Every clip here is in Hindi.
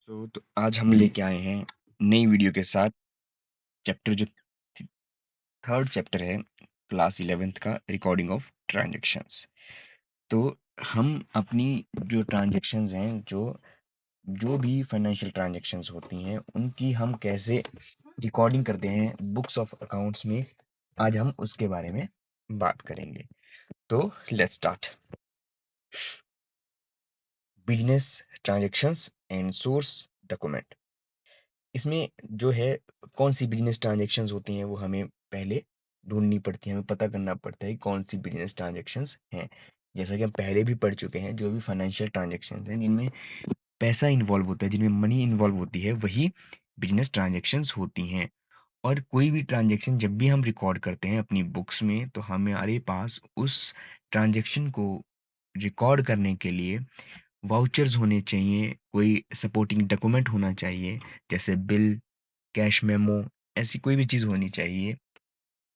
तो आज हम लेके आए हैं नई वीडियो के साथ चैप्टर जो थर्ड चैप्टर है क्लास 11th का रिकॉर्डिंग ऑफ ट्रांजैक्शंस। तो हम अपनी जो ट्रांजैक्शंस हैं जो जो भी फाइनेंशियल ट्रांजैक्शंस होती हैं उनकी हम कैसे रिकॉर्डिंग करते हैं बुक्स ऑफ अकाउंट्स में, आज हम उसके बारे में बात करेंगे। तो let's start. Business transactions and source document. इसमें जो है कौन सी बिजनेस ट्रांजैक्शंस होती हैं वो हमें पहले ढूंढनी पड़ती है, हमें पता करना पड़ता है कौन सी बिजनेस ट्रांजैक्शंस हैं। जैसा कि हम पहले भी पढ़ चुके हैं, जो भी फाइनेंशियल ट्रांजैक्शंस हैं जिनमें पैसा इन्वॉल्व होता है, जिनमें मनी इन्वॉल्व होती है, वही बिजनेस ट्रांजैक्शंस होती हैं। और कोई भी ट्रांजैक्शन जब भी हम रिकॉर्ड करते हैं अपनी बुक्स में, तो हमारे पास उस ट्रांजैक्शन को रिकॉर्ड करने के लिए वाउचर्स होने चाहिए, कोई सपोर्टिंग डॉक्यूमेंट होना चाहिए, जैसे बिल, कैश मेमो, ऐसी कोई भी चीज़ होनी चाहिए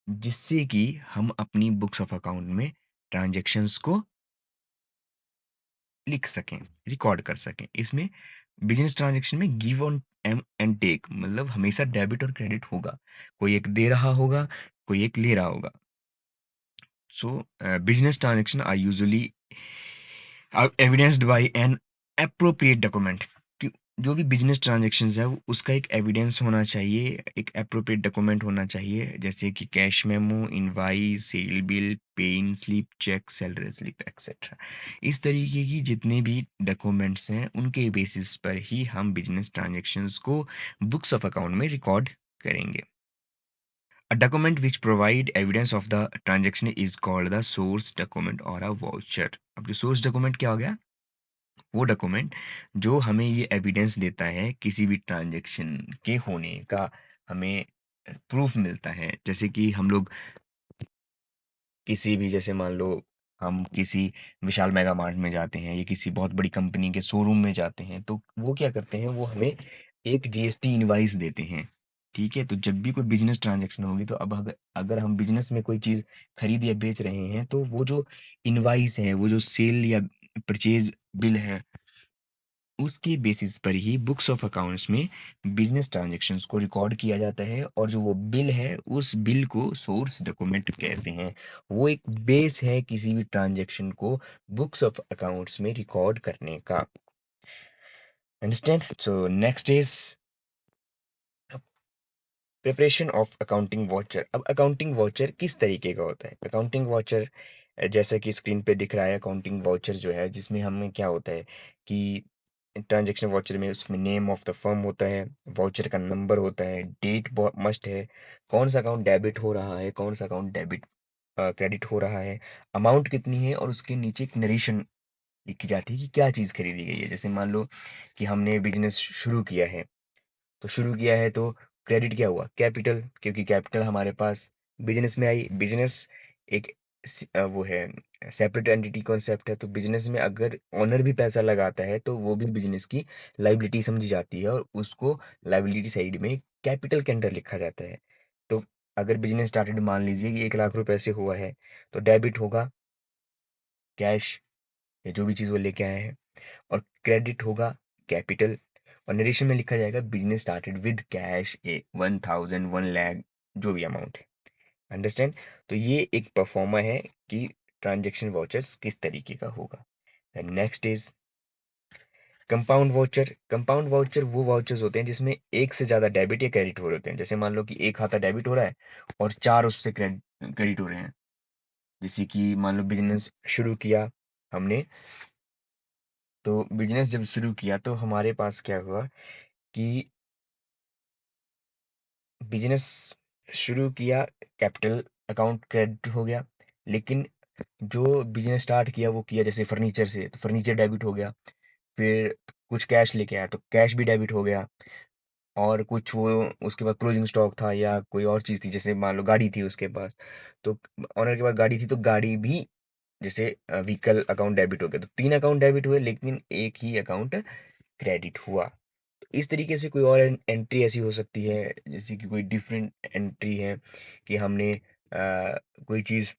जिससे कि हम अपनी बुक्स ऑफ अकाउंट में ट्रांजैक्शंस को लिख सकें, रिकॉर्ड कर सकें। इसमें बिजनेस ट्रांजैक्शन में गिव ऑन एंड टेक, मतलब हमेशा डेबिट और क्रेडिट होगा, कोई एक दे रहा होगा, कोई एक ले रहा होगा। So business transaction are usually evidenced by an appropriate document. जो भी बिजनेस ट्रांजैक्शंस है उसका एक एविडेंस होना चाहिए, एक एप्रोप्रिएट डॉक्यूमेंट होना चाहिए, जैसे कि cash memo, invoice, sale bill, pay in slip, cheque, salary slip etcetera. इस तरीके की जितने भी डॉक्यूमेंट्स हैं उनके बेसिस पर ही हम बिजनेस ट्रांजैक्शंस को बुक्स ऑफ अकाउंट में रिकॉर्ड करेंगे। A document which provide evidence of the transaction is called the source document or a voucher। अब जो सोर्स डॉक्यूमेंट क्या हो गया? वो डॉक्यूमेंट जो हमें ये एविडेंस देता है किसी भी ट्रांजैक्शन के होने का, हमें प्रूफ मिलता है। जैसे कि हम लोग किसी भी, जैसे मान लो हम किसी विशाल मेगा मार्ट में जाते हैं या किसी बहुत बड़ी कंपनी के शोरूम में जाते हैं, तो वो क्या करते हैं, वो हमें एक जीएसटी इनवाइस देते हैं। ठीक है, तो जब भी कोई बिजनेस ट्रांजैक्शन होगी, तो अब अगर अगर हम बिजनेस में कोई चीज़ खरीद या बेच रहे हैं, तो वो जो इनवाइस है, वो जो सेल या परचेज बिल है, उसके बेसिस पर ही बुक्स ऑफ अकाउंट्स में बिजनेस ट्रांजैक्शंस को रिकॉर्ड किया जाता है। और जो वो बिल है, उस बिल को सोर्स डॉक्यूमेंट कहते हैं। वो एक बेस है किसी भी ट्रांजैक्शन को बुक्स ऑफ अकाउंट्स में रिकॉर्ड करने का। Understand? So next is preparation of accounting voucher. अब अकाउंटिंग वाउचर किस तरीके का होता है? अकाउंटिंग वाउचर जैसा कि स्क्रीन पे दिख रहा है, अकाउंटिंग वाउचर जो है जिसमें हमें क्या होता है कि ट्रांजैक्शन वाउचर में उसमें नेम ऑफ द फर्म होता है, वाउचर का नंबर होता है, डेट मस्ट है, कौन सा अकाउंट डेबिट हो रहा है, कौन सा अकाउंट डेबिट क्रेडिट हो रहा है, अमाउंट कितनी है, और उसके नीचे एक नरेशन लिखी जाती है कि क्या चीज़ खरीदी गई है। जैसे मान लो कि हमने बिजनेस शुरू किया है, तो शुरू किया है तो क्रेडिट क्या हुआ? कैपिटल, क्योंकि कैपिटल हमारे पास बिजनेस में आई। बिजनेस एक वो है, सेपरेट एंटिटी कॉन्सेप्ट है। तो बिजनेस में अगर ओनर भी पैसा लगाता है तो वो भी बिजनेस की लाइबिलिटी समझी जाती है, और उसको लाइबिलिटी साइड में कैपिटल के अंडर लिखा जाता है। तो अगर बिजनेस स्टार्टेड, मान लीजिए कि 1 लाख रुपए से हुआ है, तो डेबिट होगा कैश या जो भी चीज़ वो लेके आए हैं, और क्रेडिट होगा कैपिटल। और नरेशन में लिखा जाएगा बिजनेस स्टार्टेड विद कैश ए 1000, 1 लाख, जो भी अमाउंट है। अंडरस्टैंड? तो ये एक परफॉर्मा है कि ट्रांजैक्शन वाउचर्स किस तरीके का होगा। Next is compound voucher. Compound voucher वो वाउचर्स होते हैं जिसमें एक से ज़्यादा डेबिट या क्रेडिट हो रहे होते हैं। जैसे मान लो कि एक खाता डेबिट हो रहा है और चार उससे क्रेडिट हो रहे हैं। जैसे कि मान लो बिजनेस शुरू किया हमने, तो बिजनेस जब शुरू किया तो हमारे पास क्या हुआ कि बिजनेस शुरू किया, कैपिटल अकाउंट क्रेडिट हो गया। लेकिन जो बिजनेस स्टार्ट किया वो किया जैसे फर्नीचर से, तो फर्नीचर डेबिट हो गया। फिर कुछ कैश लेके आया तो कैश भी डेबिट हो गया। और कुछ वो उसके बाद क्लोजिंग स्टॉक था या कोई और चीज़ थी, जैसे मान लो गाड़ी थी उसके पास, तो ऑनर के पास गाड़ी थी तो गाड़ी भी, जैसे व्हीकल अकाउंट डेबिट हो गया। तो 3 अकाउंट डेबिट हुए लेकिन एक ही अकाउंट क्रेडिट हुआ। तो इस तरीके से कोई और एंट्री ऐसी हो सकती है, जैसे कि कोई डिफरेंट एंट्री है कि हमने कोई चीज़,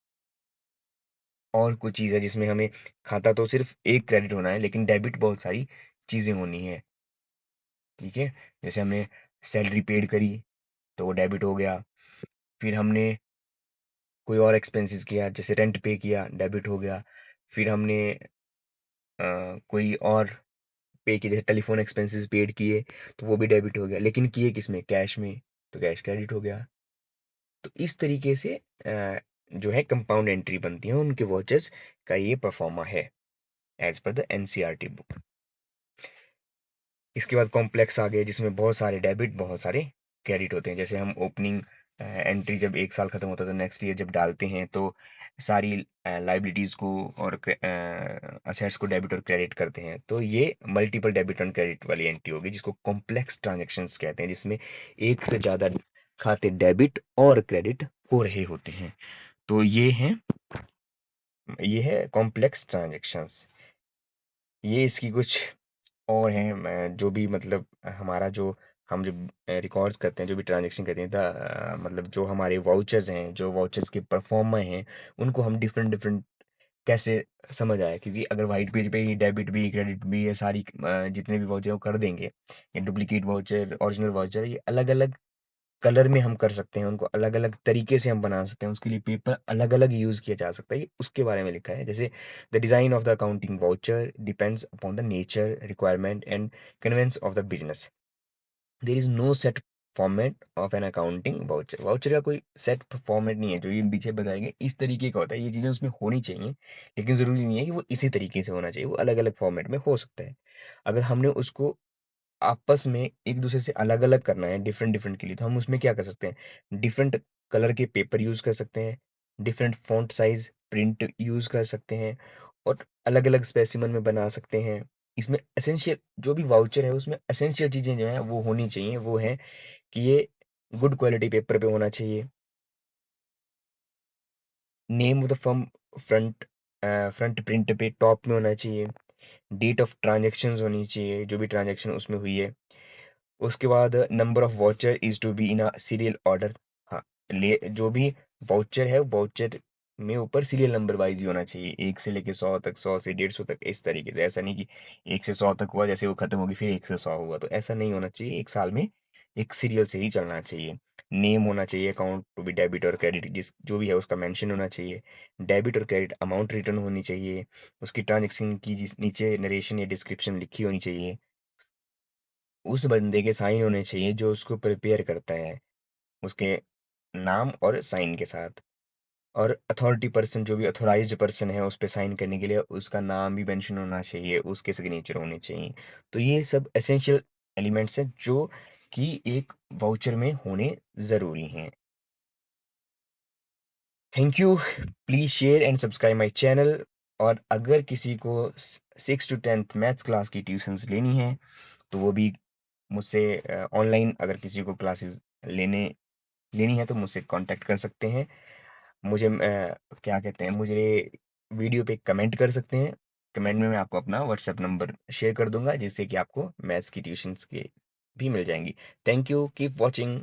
और कुछ चीज़ है जिसमें हमें खाता तो सिर्फ एक क्रेडिट होना है लेकिन डेबिट बहुत सारी चीज़ें होनी है। ठीक है? जैसे हमने सैलरी पेड करी तो वो डेबिट हो गया। फिर हमने कोई और एक्सपेंसेस किया, जैसे रेंट पे किया, डेबिट हो गया। फिर हमने कोई और पे किए, जैसे टेलीफोन एक्सपेंसेस पेड किए तो वो भी डेबिट हो गया। लेकिन किए किसमें? कैश में, तो कैश क्रेडिट हो गया। तो इस तरीके से जो है कंपाउंड एंट्री बनती है उनके वॉचेस का, ये परफॉर्मा है as per the NCERT book. इसके बाद कॉम्प्लेक्स आ गए जिसमें बहुत सारे डेबिट बहुत सारे क्रेडिट होते हैं। जैसे हम ओपनिंग एंट्री जब एक साल खत्म होता है तो नेक्स्ट ईयर जब डालते हैं तो सारी लाइबिलिटीज़ को और असेट्स को डेबिट और क्रेडिट करते हैं, तो ये मल्टीपल डेबिट एंड क्रेडिट वाली एंट्री होगी जिसको कॉम्प्लेक्स ट्रांजेक्शन्स कहते हैं, जिसमें एक से ज़्यादा खाते डेबिट और क्रेडिट हो रहे होते हैं। तो ये है कॉम्प्लेक्स ट्रांजेक्शन्स। ये इसकी कुछ और हैं, जो भी मतलब हमारा जो हम जब रिकॉर्ड्स करते हैं, जो भी ट्रांजेक्शन करते हैं, मतलब जो हमारे वाउचर्स हैं, जो वाउचर्स के परफॉर्मा हैं, उनको हम डिफरेंट डिफरेंट कैसे समझ आए, क्योंकि अगर वाइट पेज पे ही डेबिट भी क्रेडिट भी ये सारी जितने भी वाउचर वो कर देंगे, ये डुप्लीकेट वाउचर ओरिजिनल वाउचर ये अलग अलग कलर में हम कर सकते हैं, उनको अलग अलग तरीके से हम बना सकते हैं, उसके लिए पेपर अलग अलग यूज़ किया जा सकता है, ये उसके बारे में लिखा है। जैसे the design of the accounting voucher depends upon the nature requirement and convenience of the business. There is no set format of an accounting voucher. Voucher का कोई सेट फॉर्मेट नहीं है जो ये पीछे बताएंगे इस तरीके का होता है, ये चीज़ें उसमें होनी चाहिए, लेकिन ज़रूरी नहीं है कि वो इसी तरीके से होना चाहिए, वो अलग अलग फॉर्मेट में हो सकता है। अगर हमने उसको आपस में एक दूसरे से अलग अलग करना है डिफरेंट डिफरेंट के लिए, तो हम उसमें क्या कर सकते हैं? डिफरेंट कलर के पेपर यूज़ कर सकते हैं, different font size print use कर सकते हैं, और अलग अलग स्पेसिमन में बना सकते हैं। इसमें एसेंशियल जो भी वाउचर है उसमें एसेंशियल चीज़ें जो हैं वो होनी चाहिए, वो है कि ये गुड क्वालिटी पेपर पे होना चाहिए, name of the firm front front print पे टॉप में होना चाहिए, डेट ऑफ ट्रांजेक्शन्स होनी चाहिए, जो भी ट्रांजेक्शन उसमें हुई है। उसके बाद number of voucher is to be in a serial order. हाँ, ले जो भी वाउचर है वाउचर में ऊपर सीरियल नंबर वाइज ही होना चाहिए, 1 से लेके 100 तक, 100 से 150 तक, इस तरीके से। ऐसा नहीं कि 1 से 100 तक हुआ, जैसे वो खत्म होगी फिर 1 से 100 हुआ, तो ऐसा नहीं होना चाहिए। एक साल में एक सीरियल से ही चलना चाहिए। नेम होना चाहिए अकाउंट टू बी डेबिट और क्रेडिट, जिस जो भी है उसका मेंशन होना चाहिए। डेबिट और क्रेडिट अमाउंट रिटर्न होनी चाहिए। उसकी ट्रांजेक्शन की जिस नीचे नरेशन या डिस्क्रिप्शन लिखी होनी चाहिए। उस बंदे के साइन होने चाहिए जो उसको प्रिपेयर करता है, उसके नाम और साइन के साथ। और अथॉरिटी पर्सन जो भी अथॉराइज्ड पर्सन है उस पे साइन करने के लिए उसका नाम भी मेंशन होना चाहिए, उसके सिग्नेचर होने चाहिए। तो ये सब एसेंशियल एलिमेंट्स हैं जो कि एक वाउचर में होने ज़रूरी हैं। Thank you. Please share and subscribe my channel. और अगर किसी को 6 to 10th मैथ्स क्लास की ट्यूशन्स लेनी है तो वो भी मुझसे ऑनलाइन, अगर किसी को क्लासेस लेने लेनी है तो मुझसे कांटेक्ट कर सकते हैं। मुझे क्या कहते हैं, मुझे वीडियो पे कमेंट कर सकते हैं। कमेंट में मैं आपको अपना व्हाट्सएप नंबर शेयर कर दूंगा जिससे कि आपको मैथ्स की ट्यूशन्स के भी मिल जाएंगी। Thank you, keep watching.